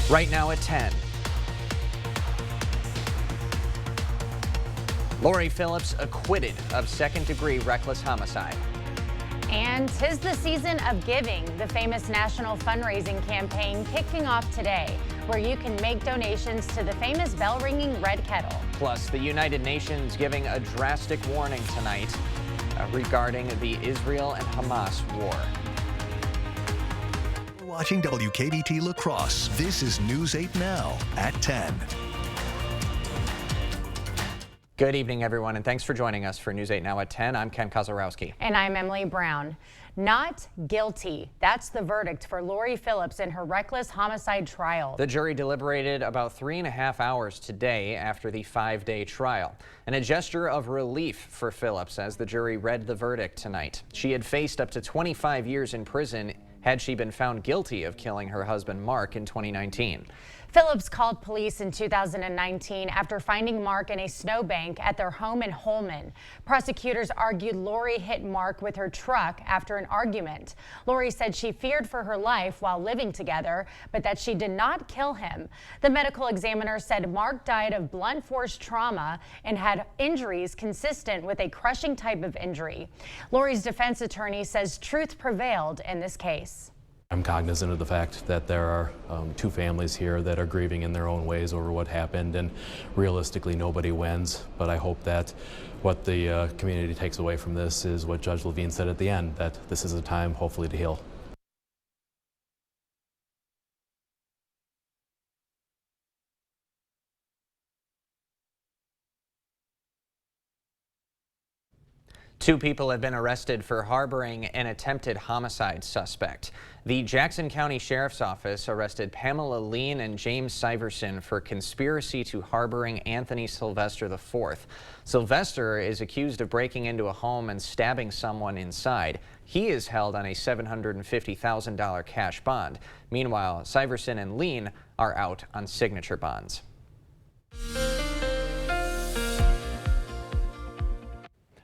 Right now at 10. Lori Phillips acquitted of second-degree reckless homicide. And 'tis the season of giving, the famous national fundraising campaign kicking off today, where you can make donations to the famous bell-ringing Red Kettle. Plus, the United Nations giving a drastic warning tonight regarding the Israel and Hamas war. We're watching WKBT La Crosse. This is News 8 Now at 10. Good evening, everyone, and thanks for joining us for News 8 Now at 10. I'm Ken Kozarowski. And I'm Emily Brown. Not guilty. That's the verdict for Lori Phillips in her reckless homicide trial. The jury deliberated about 3.5 hours today after the 5-day trial. And a gesture of relief for Phillips as the jury read the verdict tonight. She had faced up to 25 years in prison had she been found guilty of killing her husband Mark in 2019. Phillips called police in 2019 after finding Mark in a snowbank at their home in Holmen. Prosecutors argued Lori hit Mark with her truck after an argument. Lori said she feared for her life while living together, but that she did not kill him. The medical examiner said Mark died of blunt force trauma and had injuries consistent with a crushing type of injury. Lori's defense attorney says truth prevailed in this case. I'm cognizant of the fact that there are two families here that are grieving in their own ways over what happened, and realistically nobody wins, but I hope that what the community takes away from this is what Judge Levine said at the end, that this is a time hopefully to heal. Two people have been arrested for harboring an attempted homicide suspect. The Jackson County Sheriff's Office arrested Pamela Lean and James Syverson for conspiracy to harboring Anthony Sylvester IV. Sylvester is accused of breaking into a home and stabbing someone inside. He is held on a $750,000 cash bond. Meanwhile, Syverson and Lean are out on signature bonds.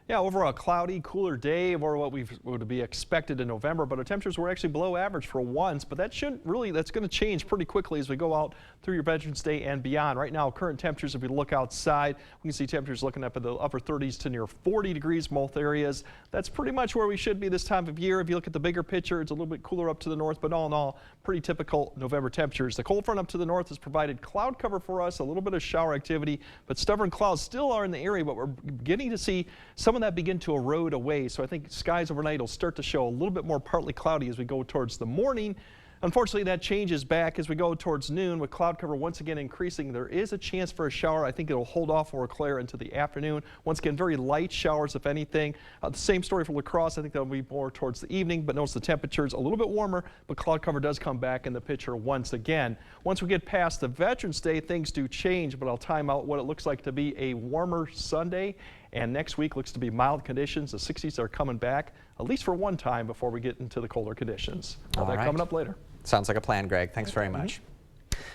Yeah, overall cloudy, cooler day over what would be expected in November, but our temperatures were actually below average for once, but that's going to change pretty quickly as we go out through your Veterans Day and beyond. Right now, current temperatures, if we look outside, we can see temperatures looking up at the upper 30s to near 40 degrees in both areas. That's pretty much where we should be this time of year. If you look at the bigger picture, it's a little bit cooler up to the north, but all in all, pretty typical November temperatures. The cold front up to the north has provided cloud cover for us, a little bit of shower activity, but stubborn clouds still are in the area, but we're beginning to see some of that begin to erode away. So I think skies overnight will start to show a little bit more partly cloudy as we go towards the morning. Unfortunately, that changes back as we go towards noon with cloud cover once again increasing. There is a chance for a shower. I think it'll hold off or clear into the afternoon. Once again, very light showers, if anything. The same story for La Crosse. I think that'll be more towards the evening, but notice the temperature's a little bit warmer, but cloud cover does come back in the picture once again. Once we get past the Veterans Day, things do change, but I'll time out what it looks like to be a warmer Sunday. And next week looks to be mild conditions. The 60s are coming back, at least for one time, before we get into the colder conditions. All that coming up later. Sounds like a plan, Greg. Thanks very much.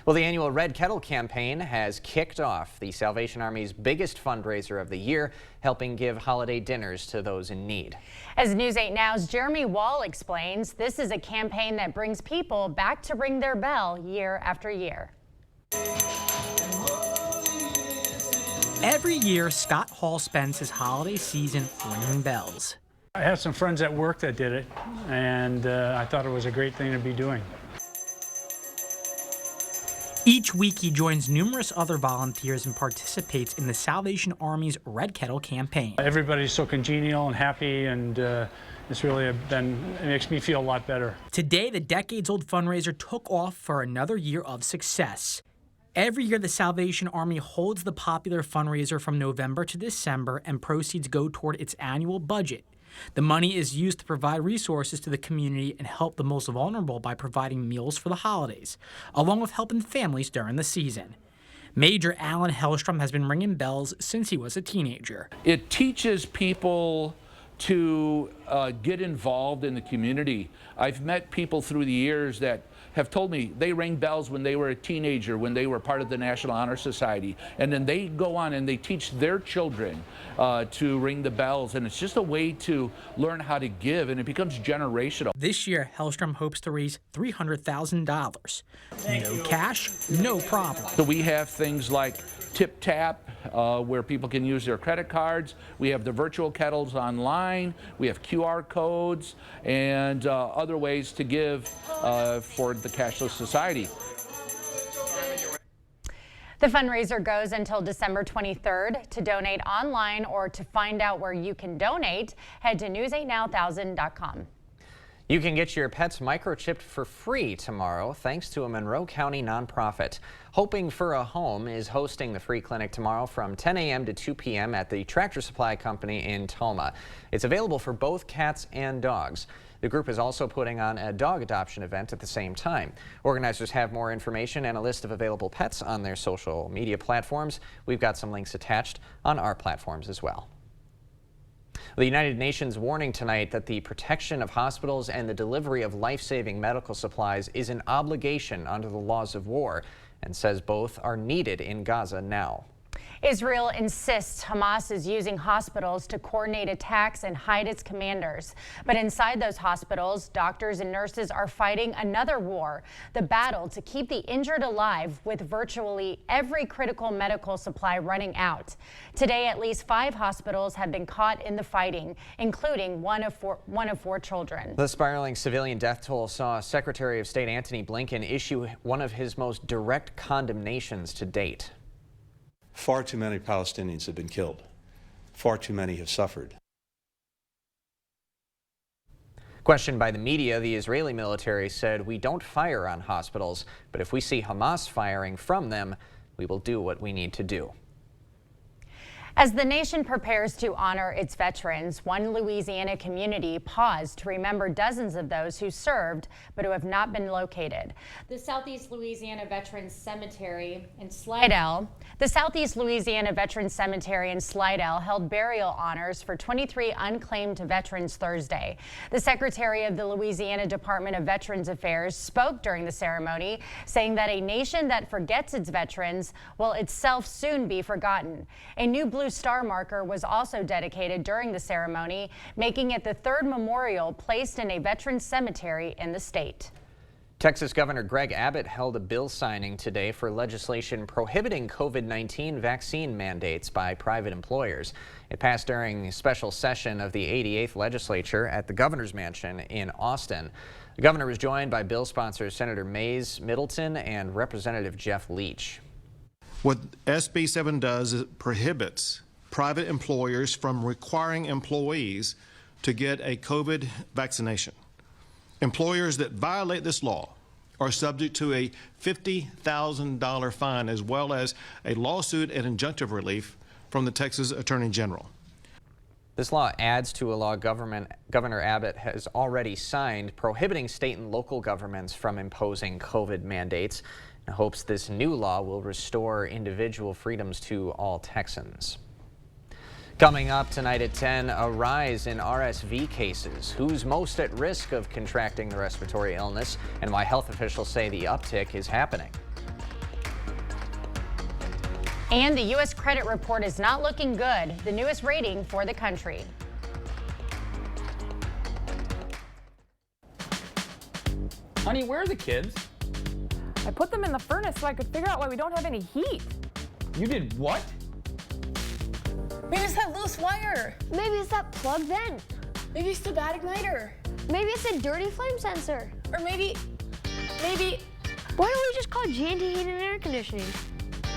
Well, the annual Red Kettle campaign has kicked off, the Salvation Army's biggest fundraiser of the year, helping give holiday dinners to those in need. As News 8 Now's Jeremy Wall explains, this is a campaign that brings people back to ring their bell year after year. Every year, Scott Hall spends his holiday season ringing bells. I have some friends at work that did it, and I thought it was a great thing to be doing. Each week, he joins numerous other volunteers and participates in the Salvation Army's Red Kettle campaign. Everybody's so congenial and happy, and it's really it makes me feel a lot better. Today, the decades-old fundraiser took off for another year of success. Every year, the Salvation Army holds the popular fundraiser from November to December, and proceeds go toward its annual budget. The money is used to provide resources to the community and help the most vulnerable by providing meals for the holidays, along with helping families during the season. Major Alan Hellstrom has been ringing bells since he was a teenager. It teaches people to get involved in the community. I've met people through the years that have told me they rang bells when they were a teenager, when they were part of the National Honor Society. And then they go on and they teach their children to ring the bells. And it's just a way to learn how to give, and it becomes generational. This year, Hellstrom hopes to raise $300,000. No cash, no problem. So we have things like Tip Tap, where people can use their credit cards. We have the virtual kettles online. We have QR codes and other ways to give for the cashless society. The fundraiser goes until December 23rd. To donate online or to find out where you can donate, head to news8now1000.com. You can get your pets microchipped for free tomorrow thanks to a Monroe County nonprofit. Hoping for a Home is hosting the free clinic tomorrow from 10 a.m. to 2 p.m. at the Tractor Supply Company in Toma. It's available for both cats and dogs. The group is also putting on a dog adoption event at the same time. Organizers have more information and a list of available pets on their social media platforms. We've got some links attached on our platforms as well. The United Nations warning tonight that the protection of hospitals and the delivery of life-saving medical supplies is an obligation under the laws of war and says both are needed in Gaza now. Israel insists Hamas is using hospitals to coordinate attacks and hide its commanders. But inside those hospitals, doctors and nurses are fighting another war, the battle to keep the injured alive with virtually every critical medical supply running out. Today, at least 5 hospitals have been caught in the fighting, including one of four children. The spiraling civilian death toll saw Secretary of State Antony Blinken issue one of his most direct condemnations to date. Far too many Palestinians have been killed. Far too many have suffered. Questioned by the media, the Israeli military said, "We don't fire on hospitals, but if we see Hamas firing from them, we will do what we need to do." As the nation prepares to honor its veterans, one Louisiana community paused to remember dozens of those who served but who have not been located. The Southeast Louisiana Veterans Cemetery in Slidell held burial honors for 23 unclaimed veterans Thursday. The Secretary of the Louisiana Department of Veterans Affairs spoke during the ceremony, saying that a nation that forgets its veterans will itself soon be forgotten. A new Blue Star marker was also dedicated during the ceremony, making it the 3rd memorial placed in a veterans cemetery in the state. Texas Governor Greg Abbott held a bill signing today for legislation prohibiting COVID-19 vaccine mandates by private employers. It passed during a special session of the 88th legislature at the governor's mansion in Austin. The governor was joined by bill sponsors Senator Mays Middleton and Representative Jeff Leach. What SB 7 does is it prohibits private employers from requiring employees to get a COVID vaccination. Employers that violate this law are subject to a $50,000 fine as well as a lawsuit and injunctive relief from the Texas Attorney General. This law adds to a law Governor Abbott has already signed prohibiting state and local governments from imposing COVID mandates, and hopes this new law will restore individual freedoms to all Texans. Coming up tonight at 10, a rise in RSV cases. Who's most at risk of contracting the respiratory illness and why health officials say the uptick is happening. And the U.S. credit report is not looking good, the newest rating for the country. Honey, where are the kids? I put them in the furnace so I could figure out why we don't have any heat. You did what? Maybe it's that loose wire. Maybe it's that plug vent. Maybe it's the bad igniter. Maybe it's a dirty flame sensor. Or maybe... Why don't we just call G&T Heating and Air Conditioning?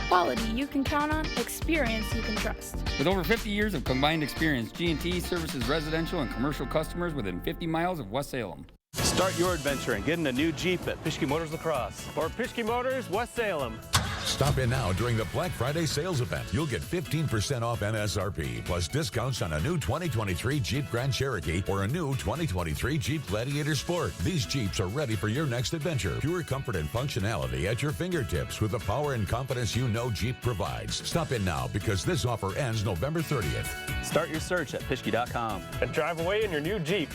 Quality you can count on, experience you can trust. With over 50 years of combined experience, G&T services residential and commercial customers within 50 miles of West Salem. Start your adventure and get in a new Jeep at Pischke Motors La Crosse or Pischke Motors West Salem. Stop in now during the Black Friday sales event. You'll get 15% off MSRP, plus discounts on a new 2023 Jeep Grand Cherokee or a new 2023 Jeep Gladiator Sport. These Jeeps are ready for your next adventure. Pure comfort and functionality at your fingertips with the power and confidence you know Jeep provides. Stop in now because this offer ends November 30th. Start your search at Pischke.com and drive away in your new Jeep.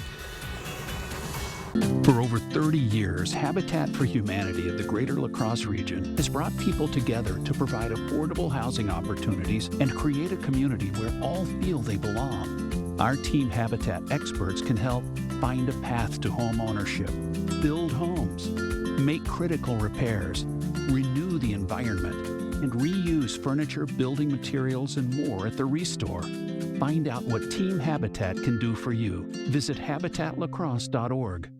For over 30 years, Habitat for Humanity of the Greater La Crosse region has brought people together to provide affordable housing opportunities and create a community where all feel they belong. Our Team Habitat experts can help find a path to home ownership, build homes, make critical repairs, renew the environment, and reuse furniture, building materials, and more at the Restore. Find out what Team Habitat can do for you. Visit habitatlacrosse.org.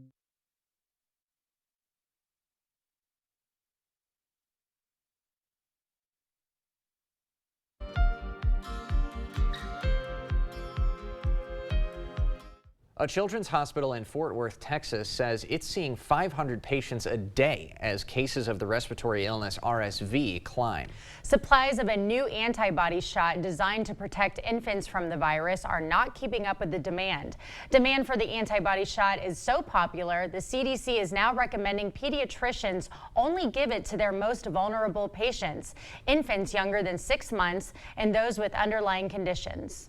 A children's hospital in Fort Worth, Texas says it's seeing 500 patients a day as cases of the respiratory illness RSV climb. Supplies of a new antibody shot designed to protect infants from the virus are not keeping up with the demand. Demand for the antibody shot is so popular, the CDC is now recommending pediatricians only give it to their most vulnerable patients, infants younger than 6 months and those with underlying conditions.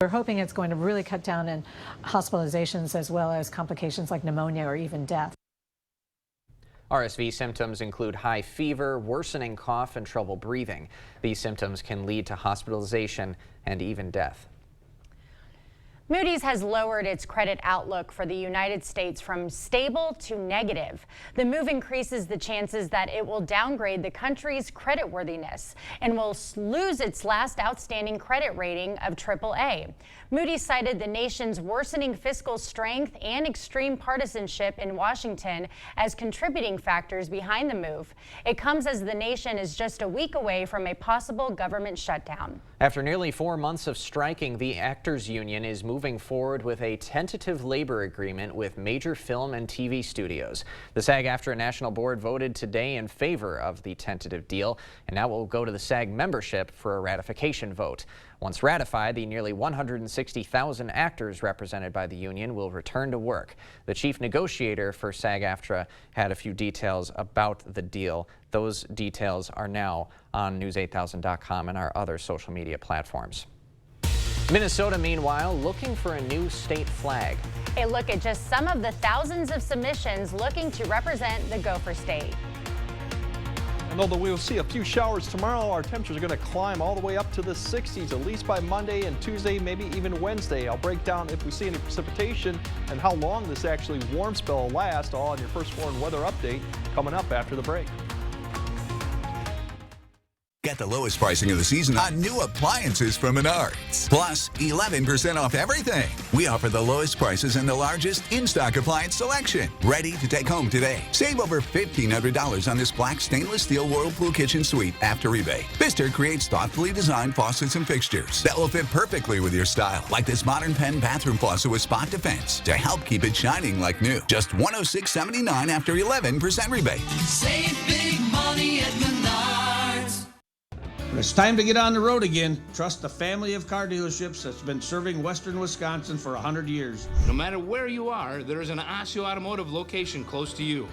We're hoping it's going to really cut down in hospitalizations as well as complications like pneumonia or even death. RSV symptoms include high fever, worsening cough, and trouble breathing. These symptoms can lead to hospitalization and even death. Moody's has lowered its credit outlook for the United States from stable to negative. The move increases the chances that it will downgrade the country's creditworthiness and will lose its last outstanding credit rating of AAA. Moody's cited the nation's worsening fiscal strength and extreme partisanship in Washington as contributing factors behind the move. It comes as the nation is just a week away from a possible government shutdown. After nearly 4 months of striking, the Actors Union is moving forward with a tentative labor agreement with major film and TV studios. The SAG-AFTRA National Board voted today in favor of the tentative deal, and now will go to the SAG membership for a ratification vote. Once ratified, the nearly 160,000 actors represented by the union will return to work. The chief negotiator for SAG-AFTRA had a few details about the deal. Those details are now on news8000.com and our other social media platforms. Minnesota, meanwhile, looking for a new state flag. A look at just some of the thousands of submissions looking to represent the Gopher State. And although we will see a few showers tomorrow, our temperatures are going to climb all the way up to the 60s, at least by Monday and Tuesday, maybe even Wednesday. I'll break down if we see any precipitation and how long this actually warm spell will last, all on your First Warn weather update coming up after the break. Get the lowest pricing of the season on new appliances from Menards. Plus, 11% off everything. We offer the lowest prices and the largest in-stock appliance selection. Ready to take home today. Save over $1,500 on this black stainless steel Whirlpool kitchen suite after rebate. Pfister creates thoughtfully designed faucets and fixtures that will fit perfectly with your style. Like this modern pen bathroom faucet with spot defense to help keep it shining like new. Just $106.79 after 11% rebate. Save big money at Menards. When it's time to get on the road again, trust the family of car dealerships that's been serving Western Wisconsin for 100 years. No matter where you are, there is an Osseo Automotive location close to you.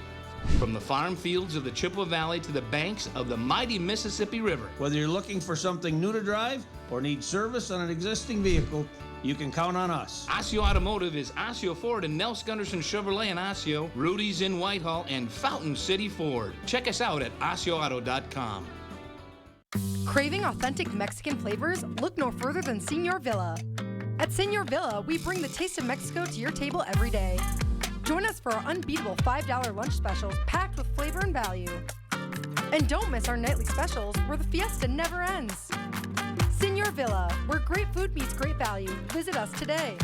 From the farm fields of the Chippewa Valley to the banks of the mighty Mississippi River. Whether you're looking for something new to drive or need service on an existing vehicle, you can count on us. Osseo Automotive is Osseo Ford and Nels Gunderson Chevrolet in Osseo, Rudy's in Whitehall, and Fountain City Ford. Check us out at OsseoAuto.com. Craving authentic Mexican flavors? Look no further than Señor Villa. At Señor Villa, we bring the taste of Mexico to your table every day. Join us for our unbeatable $5 lunch specials packed with flavor and value. And don't miss our nightly specials where the fiesta never ends. Señor Villa, where great food meets great value. Visit us today.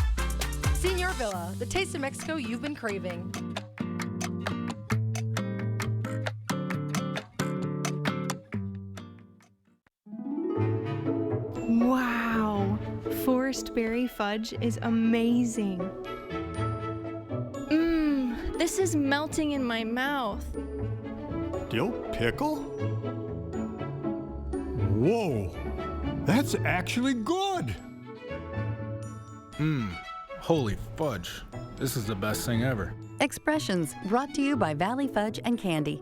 Señor Villa, the taste of Mexico you've been craving. Wow, Forest Berry Fudge is amazing. This is melting in my mouth. Dill pickle? Whoa, that's actually good. Holy fudge. This is the best thing ever. Expressions brought to you by Valley Fudge and Candy.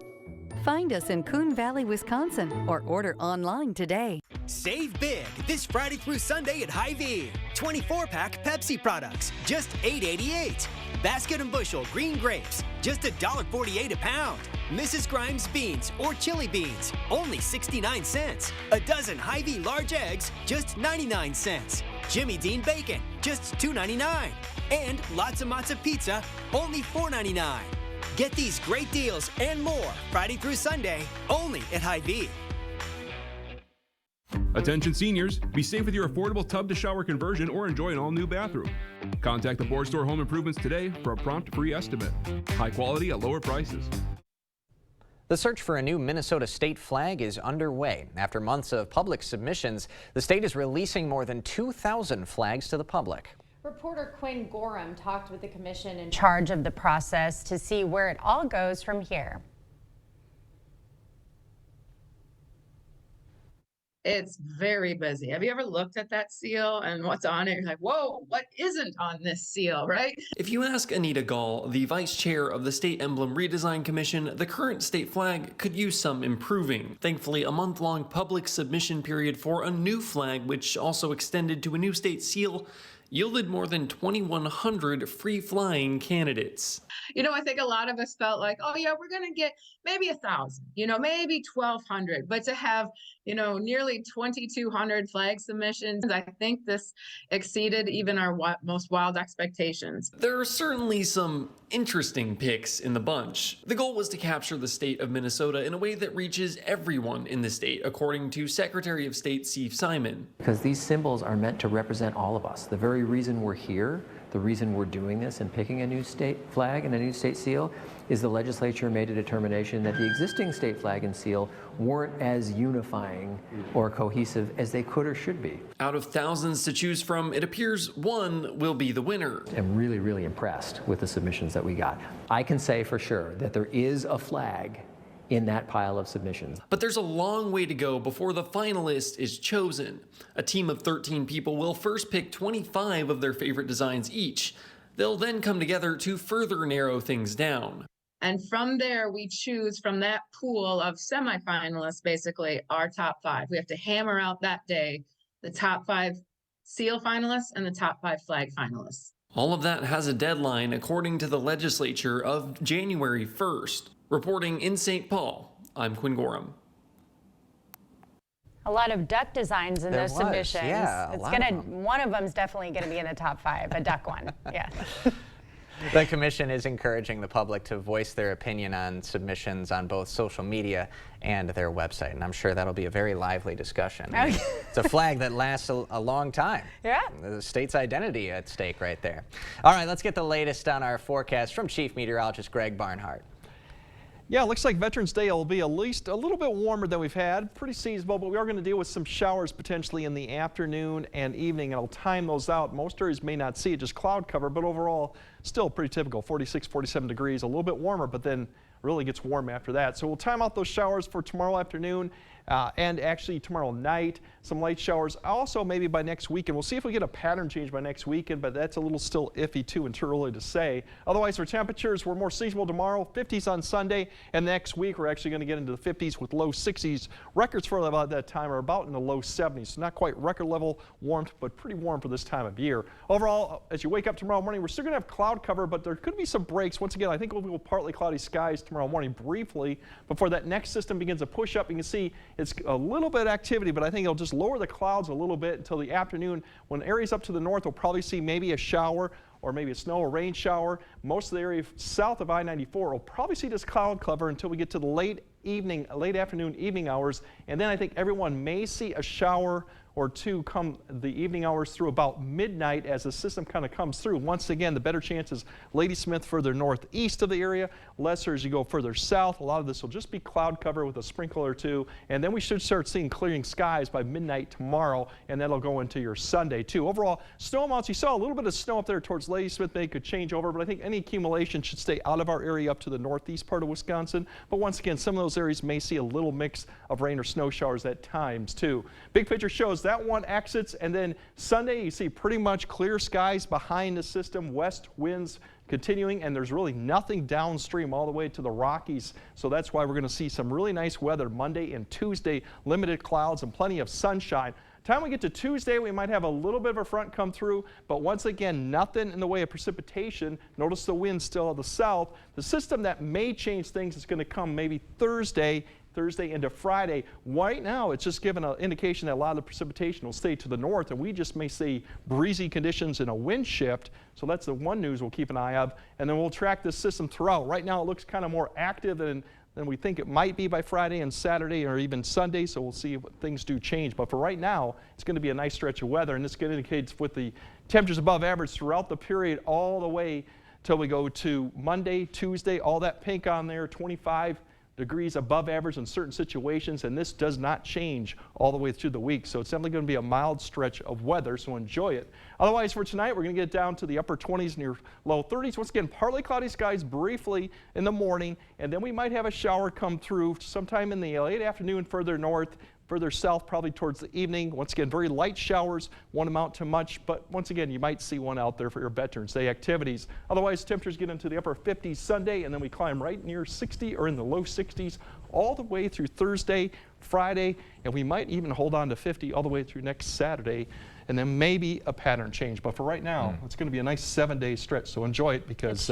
Find us in Coon Valley, Wisconsin, or order online today. Save big this Friday through Sunday at Hy-Vee. 24-pack Pepsi products, just $8.88. Basket and Bushel green grapes, just $1.48 a pound. Mrs. Grimes beans or chili beans, only 69 cents. A dozen Hy-Vee large eggs, just 99 cents. Jimmy Dean bacon, just $2.99. And lots of Matzo pizza, only $4.99. Get these great deals and more Friday through Sunday, only at Hy-Vee. Attention seniors, be safe with your affordable tub-to-shower conversion or enjoy an all-new bathroom. Contact the Board Store Home Improvements today for a prompt free estimate. High quality at lower prices. The search for a new Minnesota state flag is underway. After months of public submissions, the state is releasing more than 2,000 flags to the public. Reporter Quinn Gorham talked with the commission in charge of the process to see where it all goes from here. It's very busy. Have you ever looked at that seal and what's on it? You're like, whoa, what isn't on this seal, right? If you ask Anita Gall, the vice chair of the State Emblem Redesign Commission, the current state flag could use some improving. Thankfully, a month-long public submission period for a new flag, which also extended to a new state seal, yielded more than 2,100 free-flying candidates. You know, I think a lot of us felt like, oh yeah, we're going to get maybe 1,000, maybe 1,200, but to have, nearly 2,200 flag submissions, I think this exceeded even our most wild expectations. There are certainly some interesting picks in the bunch. The goal was to capture the state of Minnesota in a way that reaches everyone in the state, according to Secretary of State Steve Simon. Because these symbols are meant to represent all of us. The very reason we're here, the reason we're doing this and picking a new state flag and a new state seal is the legislature made a determination that the existing state flag and seal weren't as unifying or cohesive as they could or should be. Out of thousands to choose from, it appears one will be the winner. I'm really, really impressed with the submissions that we got. I can say for sure that there is a flag in that pile of submissions. But there's a long way to go before the finalist is chosen. A team of 13 people will first pick 25 of their favorite designs each. They'll then come together to further narrow things down. And from there, we choose from that pool of semifinalists, basically our top 5. We have to hammer out that day the top 5 seal finalists and the top 5 flag finalists. All of that has a deadline, according to the legislature, of January 1st. Reporting in St. Paul, I'm Quinn Gorham. A lot of duck designs in those submissions. Yeah, one of them's definitely gonna be in the top 5, a duck one. Yeah. The commission is encouraging the public to voice their opinion on submissions on both social media and their website, and I'm sure that'll be a very lively discussion. It's a flag that lasts a long time. Yeah. The state's identity at stake right there. All right, let's get the latest on our forecast from Chief Meteorologist Greg Barnhart. Yeah, it looks like Veterans Day will be at least a little bit warmer than we've had. Pretty seasonable, but we are going to deal with some showers potentially in the afternoon and evening, and I'll time those out. Most areas may not see it, just cloud cover, but overall still pretty typical, 46, 47 degrees, a little bit warmer, but then really gets warm after that. So we'll time out those showers for tomorrow afternoon and actually tomorrow night. Some light showers also maybe by next weekend. We'll see if we get a pattern change by next weekend, but that's a little still iffy too and too early to say. Otherwise, for temperatures, we're more seasonable tomorrow, 50s on Sunday, and next week we're actually going to get into the 50s with low 60s. Records for about that time are about in the low 70s, so not quite record level warmth, but pretty warm for this time of year. Overall, as you wake up tomorrow morning, we're still going to have cloud cover, but there could be some breaks. Once again, I think we'll go partly cloudy skies tomorrow morning briefly before that next system begins to push up. You can see it's a little bit of activity, but I think it'll just lower the clouds a little bit until the afternoon, when areas up to the north will probably see maybe a shower or maybe a snow or rain shower. Most of the area south of I-94 will probably see this cloud cover until we get to the late afternoon, evening hours, and then I think everyone may see a shower or two come the evening hours through about midnight as the system kind of comes through. Once again, the better chance is Ladysmith further northeast of the area, lesser as you go further south. A lot of this will just be cloud cover with a sprinkle or two, and then we should start seeing clearing skies by midnight tomorrow, and that'll go into your Sunday too. Overall, snow amounts, you saw a little bit of snow up there towards Ladysmith. They could change over, but I think any accumulation should stay out of our area up to the northeast part of Wisconsin. But once again, some of those areas may see a little mix of rain or snow showers at times too. Big picture shows that one exits, and then Sunday you see pretty much clear skies behind the system, west winds continuing, and there's really nothing downstream all the way to the Rockies, so that's why we're going to see some really nice weather Monday and Tuesday, limited clouds and plenty of sunshine. Time we get to Tuesday, we might have a little bit of a front come through, but once again, nothing in the way of precipitation. Notice the wind still of the south. The system that may change things is going to come maybe Thursday into Friday. Right now, it's just giving an indication that a lot of the precipitation will stay to the north, and we just may see breezy conditions and a wind shift. So that's the one news we'll keep an eye on, and then we'll track this system throughout. Right now, it looks kind of more active than we think it might be by Friday and Saturday or even Sunday, so we'll see if things do change. But for right now, it's going to be a nice stretch of weather, and this indicates with the temperatures above average throughout the period all the way till we go to Monday, Tuesday, all that pink on there, 25 degrees above average in certain situations, and this does not change all the way through the week. So it's definitely going to be a mild stretch of weather, so enjoy it. Otherwise, for tonight, we're going to get down to the upper 20s near low 30s. Once again, partly cloudy skies briefly in the morning, and then we might have a shower come through sometime in the late afternoon further north. Further south, probably towards the evening. Once again, very light showers, won't amount to much, but once again, you might see one out there for your Veterans Day activities. Otherwise, temperatures get into the upper 50s Sunday, and then we climb right near 60 or in the low 60s all the way through Thursday, Friday, and we might even hold on to 50 all the way through next Saturday, and then maybe a pattern change. But for right now, it's going to be a nice 7-day stretch, so enjoy it because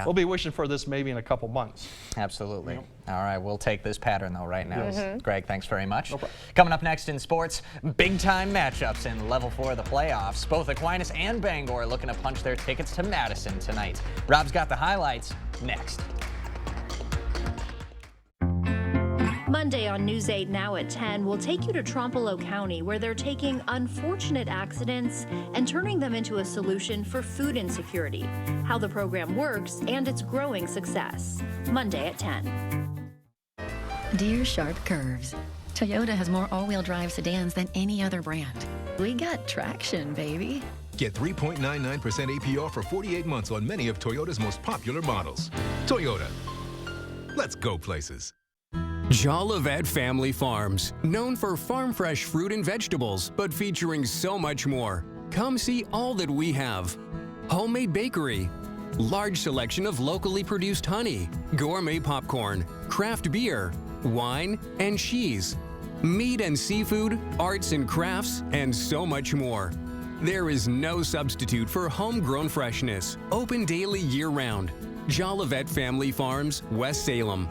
we'll be wishing for this maybe in a couple months. Absolutely. All right, we'll take this pattern though right now. Yes. Greg, thanks very much. No problem. Coming up next in sports, big-time matchups in Level 4 of the playoffs. Both Aquinas and Bangor looking to punch their tickets to Madison tonight. Rob's got the highlights next. Monday on News 8 Now at 10, we'll take you to Trompealeau County, where they're taking unfortunate accidents and turning them into a solution for food insecurity, how the program works, and its growing success. Monday at 10. Dear Sharp Curves, Toyota has more all-wheel drive sedans than any other brand. We got traction, baby. Get 3.99% APR for 48 months on many of Toyota's most popular models. Toyota. Let's go places. Jolivet Family Farms, known for farm-fresh fruit and vegetables, but featuring so much more. Come see all that we have. Homemade bakery, large selection of locally produced honey, gourmet popcorn, craft beer, wine, and cheese, meat and seafood, arts and crafts, and so much more. There is no substitute for homegrown freshness. Open daily year-round. Jolivet Family Farms, West Salem.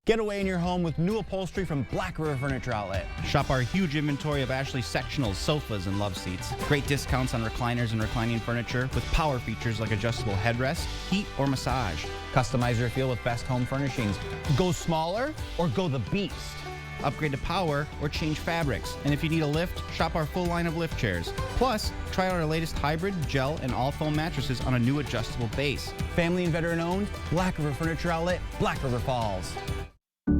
Get away in your home with new upholstery from Black River Furniture Outlet. Shop our huge inventory of Ashley sectionals, sofas, and love seats. Great discounts on recliners and reclining furniture with power features like adjustable headrest, heat, or massage. Customize your feel with best home furnishings. Go smaller or go the beast. Upgrade to power or change fabrics. And if you need a lift, shop our full line of lift chairs. Plus, try out our latest hybrid, gel, and all foam mattresses on a new adjustable base. Family and veteran owned, Black River Furniture Outlet, Black River Falls.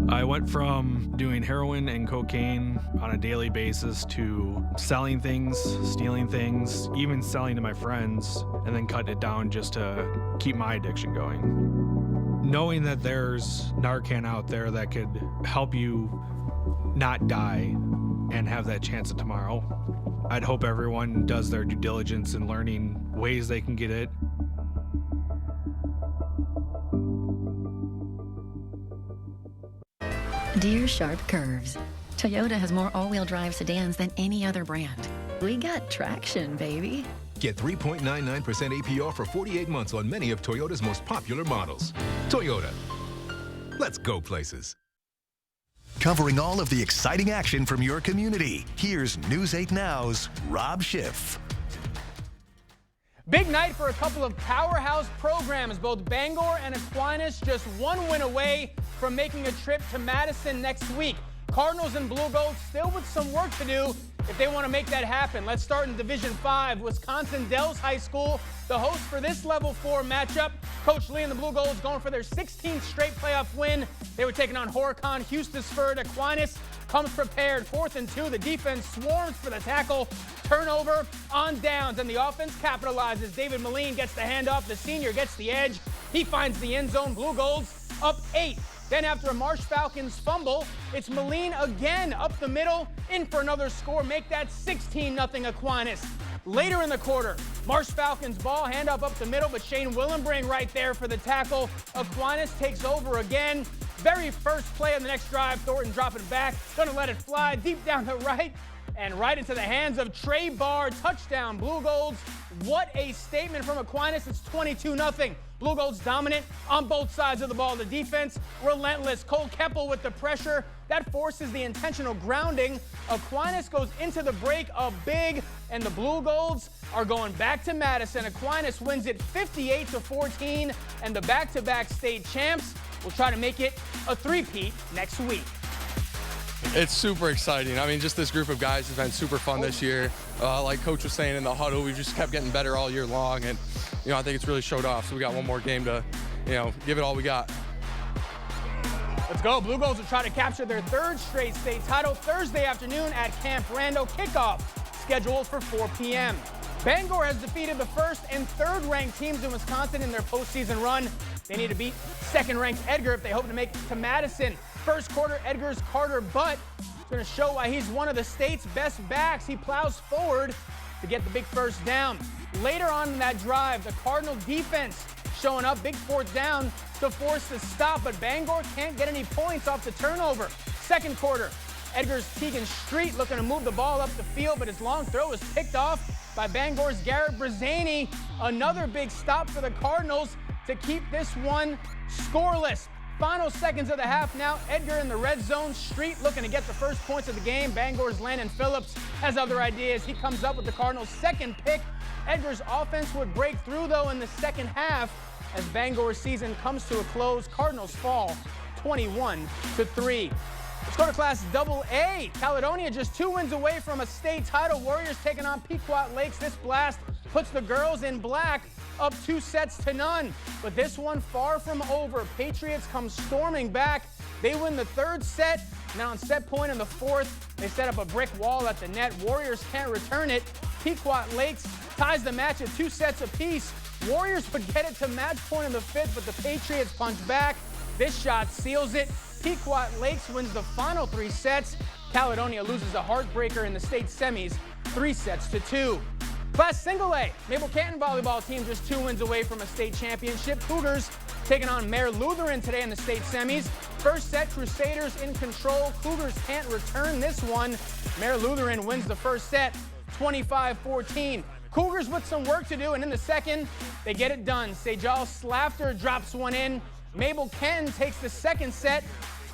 I went from doing heroin and cocaine on a daily basis to selling things, stealing things, even selling to my friends, and then cutting it down just to keep my addiction going. Knowing that there's Narcan out there that could help you not die and have that chance of tomorrow, I'd hope everyone does their due diligence in learning ways they can get it. Dear Sharp Curves, Toyota has more all-wheel drive sedans than any other brand. We got traction, baby. Get 3.99% APR for 48 months on many of Toyota's most popular models. Toyota. Let's go places. Covering all of the exciting action from your community, here's News 8 Now's Rob Schiff. Big night for a couple of powerhouse programs. Both Bangor and Aquinas just one win away from making a trip to Madison next week. Cardinals and Blue Gold still with some work to do if they want to make that happen. Let's start in Division 5. Wisconsin Dells High School, the host for this Level 4 matchup. Coach Lee and the Blue Golds going for their 16th straight playoff win. They were taking on Horicon Hustisford. Aquinas comes prepared. 4th and 2. The defense swarms for the tackle. Turnover on downs, and the offense capitalizes. David Moline gets the handoff. The senior gets the edge. He finds the end zone. Blue Golds up 8. Then after a Marsh Falcons fumble, it's Moline again up the middle, in for another score, make that 16-0 Aquinas. Later in the quarter, Marsh Falcons ball, handoff up the middle, but Shane Willenbring right there for the tackle. Aquinas takes over again. Very first play on the next drive, Thornton dropping it back, gonna let it fly deep down the right, and right into the hands of Trey Barr. Touchdown, Blue Golds. What a statement from Aquinas. It's 22-0. Blue Golds dominant on both sides of the ball. The defense, relentless. Cole Keppel with the pressure. That forces the intentional grounding. Aquinas goes into the break up big, and the Blue Golds are going back to Madison. Aquinas wins it 58-14, and the back-to-back state champs will try to make it a three-peat next week. It's super exciting. I mean, just this group of guys has been super fun this year. Like Coach was saying in the huddle, we just kept getting better all year long, and I think it's really showed off. So we got one more game to, give it all we got. Let's go. Blue Golds will try to capture their third straight state title Thursday afternoon at Camp Rando. Kickoff scheduled for 4 p.m. Bangor has defeated the first and third ranked teams in Wisconsin in their postseason run. They need to beat second-ranked Edgar if they hope to make it to Madison. First quarter, Edgar's Carter Butt is going to show why he's one of the state's best backs. He plows forward to get the big first down. Later on in that drive, the Cardinal defense showing up, big fourth down to force the stop, but Bangor can't get any points off the turnover. Second quarter, Edgar's Tegan Street looking to move the ball up the field, but his long throw is picked off by Bangor's Garrett Brazani. Another big stop for the Cardinals to keep this one scoreless. Final seconds of the half now. Edgar in the red zone. Street looking to get the first points of the game. Bangor's Landon Phillips has other ideas. He comes up with the Cardinals' second pick. Edgar's offense would break through, though, in the second half as Bangor's season comes to a close. Cardinals fall 21-3. Let's go to Class AA. Caledonia just 2 wins away from a state title. Warriors taking on Pequot Lakes. This blast puts the girls in black up 2-0. But this one far from over. Patriots come storming back. They win the third set. Now on set point in the fourth, they set up a brick wall at the net. Warriors can't return it. Pequot Lakes ties the match at 2 sets apiece. Warriors would get it to match point in the fifth, but the Patriots punch back. This shot seals it. Pequot Lakes wins the final 3 sets. Caledonia loses a heartbreaker in the state semis, 3-2. Class Single A, Mabel Canton volleyball team just 2 wins away from a state championship. Cougars taking on Mare Lutheran today in the state semis. First set, Crusaders in control. Cougars can't return this one. Mare Lutheran wins the first set, 25-14. Cougars with some work to do, and in the second, they get it done. Sejal Slafter drops one in. Mabel Canton takes the second set,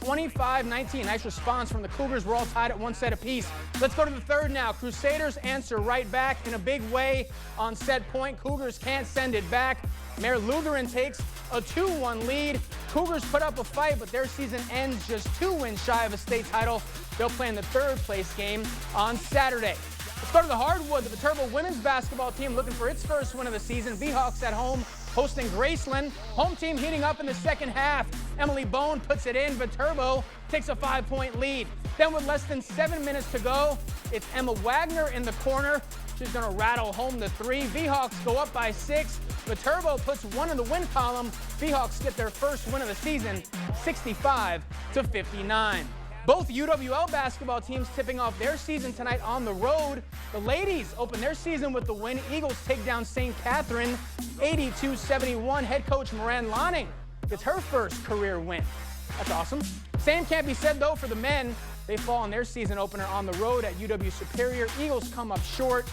25-19. Nice response from the Cougars. We're all tied at 1 set apiece. Let's go to the third now. Crusaders answer right back in a big way on set point. Cougars can't send it back. Mare Lutheran takes a 2-1 lead. Cougars put up a fight, but their season ends just 2 wins shy of a state title. They'll play in the third place game on Saturday. Let's go to the hardwood. The Viterbo women's basketball team looking for its first win of the season. Seahawks at home hosting Graceland. Home team heating up in the second half. Emily Bone puts it in. Viterbo takes a 5-point lead. Then with less than 7 minutes to go, it's Emma Wagner in the corner. She's going to rattle home the 3. Seahawks go up by 6. Viterbo puts 1 in the win column. Seahawks get their first win of the season, 65-59. Both UWL basketball teams tipping off their season tonight on the road. The ladies open their season with the win. Eagles take down St. Catherine 82-71. Head coach Moran Lonning gets her first career win. That's awesome. Same can't be said, though, for the men. They fall in their season opener on the road at UW Superior. Eagles come up short,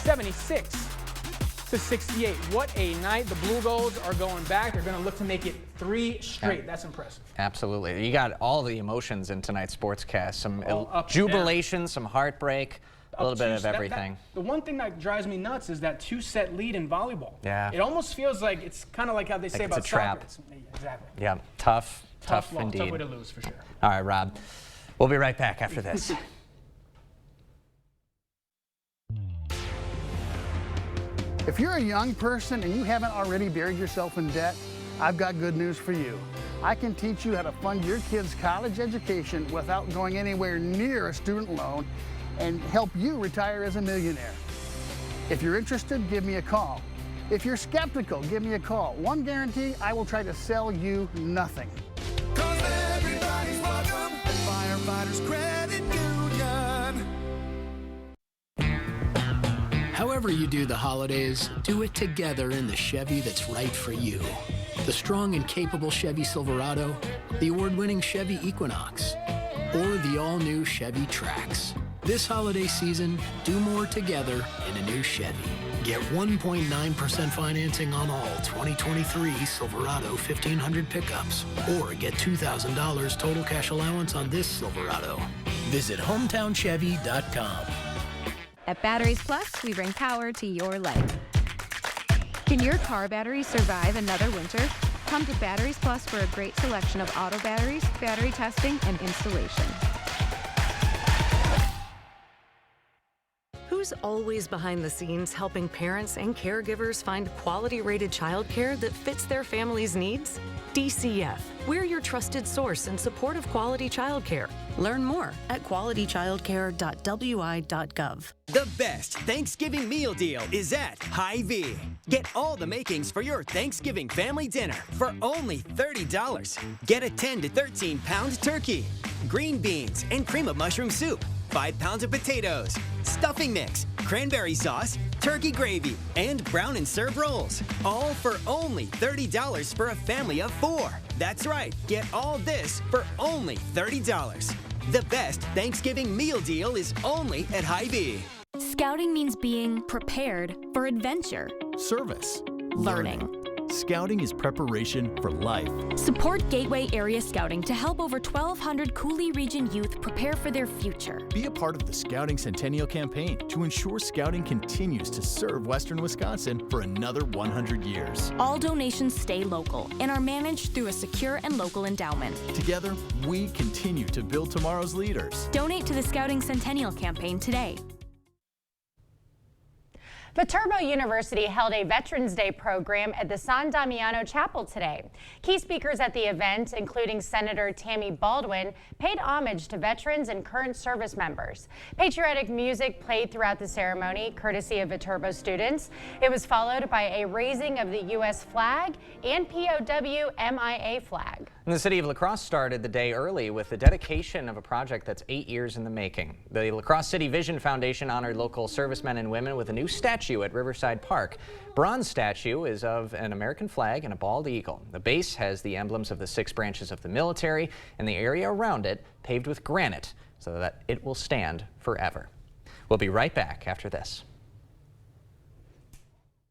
76-68. What a night. The Blue Golds are going back. They're going to look to make it 3 straight. That's impressive. Absolutely. You got all the emotions in tonight's sportscast. Some jubilation, some heartbreak, a little bit of everything. The one thing that drives me nuts is that 2-set lead in volleyball. Yeah. It almost feels like it's kind of like how they say about it's a trap. soccer. Exactly. Yeah, tough indeed. Tough way to lose, for sure. All right, Rob. We'll be right back after this. If you're a young person and you haven't already buried yourself in debt, I've got good news for you. I can teach you how to fund your kids' college education without going anywhere near a student loan and help you retire as a millionaire. If you're interested, give me a call. If you're skeptical, give me a call. One guarantee, I will try to sell you nothing. Everybody's welcome at Firefighters Credit Union. However you do the holidays, do it together in the Chevy that's right for you. The strong and capable Chevy Silverado, the award-winning Chevy Equinox, or the all-new Chevy Trax. This holiday season, do more together in a new Chevy. Get 1.9% financing on all 2023 Silverado 1500 pickups, or get $2,000 total cash allowance on this Silverado. Visit hometownchevy.com. At Batteries Plus, we bring power to your life. Can your car battery survive another winter? Come to Batteries Plus for a great selection of auto batteries, battery testing, and installation. Who's always behind the scenes helping parents and caregivers find quality-rated childcare that fits their family's needs? DCF. We're your trusted source in support of quality childcare. Learn more at qualitychildcare.wi.gov. The best Thanksgiving meal deal is at Hy-Vee. Get all the makings for your Thanksgiving family dinner for only $30. Get a 10 to 13 pound turkey, green beans and cream of mushroom soup, 5 pounds of potatoes, stuffing mix, cranberry sauce, turkey gravy, and brown and serve rolls. All for only $30 for a family of 4. That's right, get all this for only $30. The best Thanksgiving meal deal is only at Hy-Vee. Scouting means being prepared for adventure. Service. Learning. Scouting is preparation for life. Support Gateway Area Scouting to help over 1,200 Coulee Region youth prepare for their future. Be a part of the Scouting Centennial Campaign to ensure Scouting continues to serve Western Wisconsin for another 100 years. All donations stay local and are managed through a secure and local endowment. Together, we continue to build tomorrow's leaders. Donate to the Scouting Centennial Campaign today. Viterbo University held a Veterans Day program at the San Damiano Chapel today. Key speakers at the event, including Senator Tammy Baldwin, paid homage to veterans and current service members. Patriotic music played throughout the ceremony, courtesy of Viterbo students. It was followed by a raising of the U.S. flag and POW MIA flag. And the city of La Crosse started the day early with the dedication of a project that's 8 years in the making. The La Crosse City Vision Foundation honored local servicemen and women with a new statue at Riverside Park. Bronze statue is of an American flag and a bald eagle. The base has the emblems of the 6 branches of the military and the area around it paved with granite so that it will stand forever. We'll be right back after this.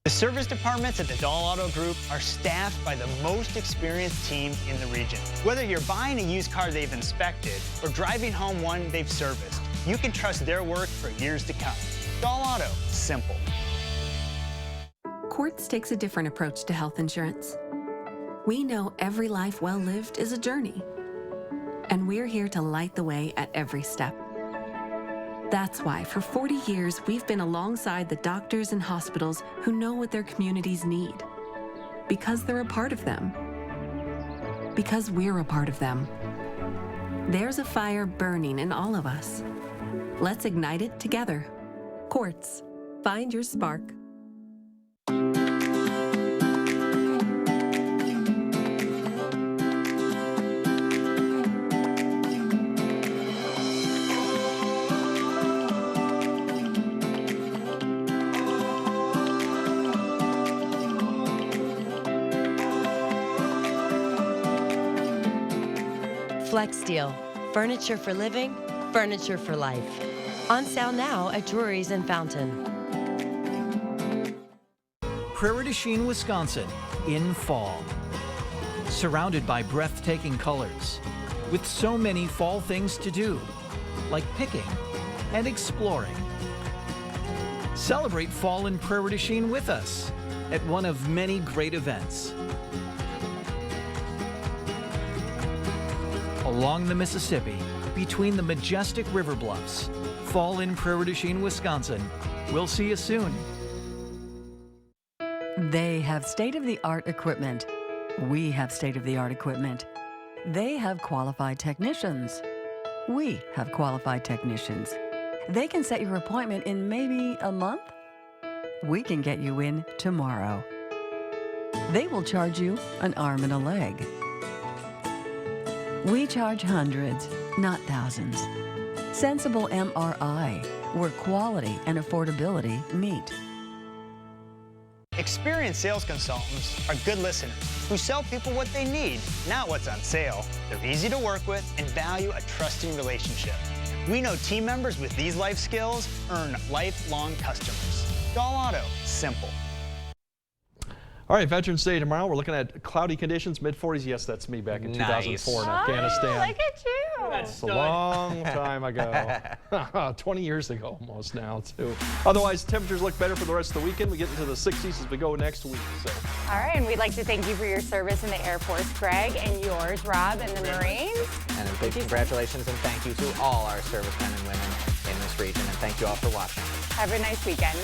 The service departments at the Dahl Auto Group are staffed by the most experienced team in the region. Whether you're buying a used car they've inspected or driving home one they've serviced, you can trust their work for years to come. Dahl Auto, simple. Quartz takes a different approach to health insurance. We know every life well lived is a journey, and we're here to light the way at every step. That's why for 40 years, we've been alongside the doctors and hospitals who know what their communities need. Because they're a part of them. Because we're a part of them. There's a fire burning in all of us. Let's ignite it together. Quartz. Find your spark. FlexSteel, furniture for living, furniture for life. On sale now at Drury's and Fountain. Prairie du Chien, Wisconsin, in fall. Surrounded by breathtaking colors, with so many fall things to do, like picking and exploring. Celebrate fall in Prairie du Chien with us at one of many great events. Along the Mississippi, between the majestic river bluffs, fall in Prairie du Chien, Wisconsin. We'll see you soon. They have state-of-the-art equipment. We have state-of-the-art equipment. They have qualified technicians. We have qualified technicians. They can set your appointment in maybe a month. We can get you in tomorrow. They will charge you an arm and a leg. We charge hundreds, not thousands. Sensible MRI, where quality and affordability meet. Experienced sales consultants are good listeners who sell people what they need, not what's on sale. They're easy to work with and value a trusting relationship. We know team members with these life skills earn lifelong customers. Dahl Auto, simple. All right, Veterans Day tomorrow. We're looking at cloudy conditions, mid-40s. Yes, that's me back in 2004 in Afghanistan. Look at you. That's a long time ago. 20 years ago almost now, too. Otherwise, temperatures look better for the rest of the weekend. We get into the 60s as we go next week. So. All right, and we'd like to thank you for your service in the Air Force, Greg, and yours, Rob, in the Marines. And a big congratulations and thank you to all our servicemen and women in this region. And thank you all for watching. Have a nice weekend.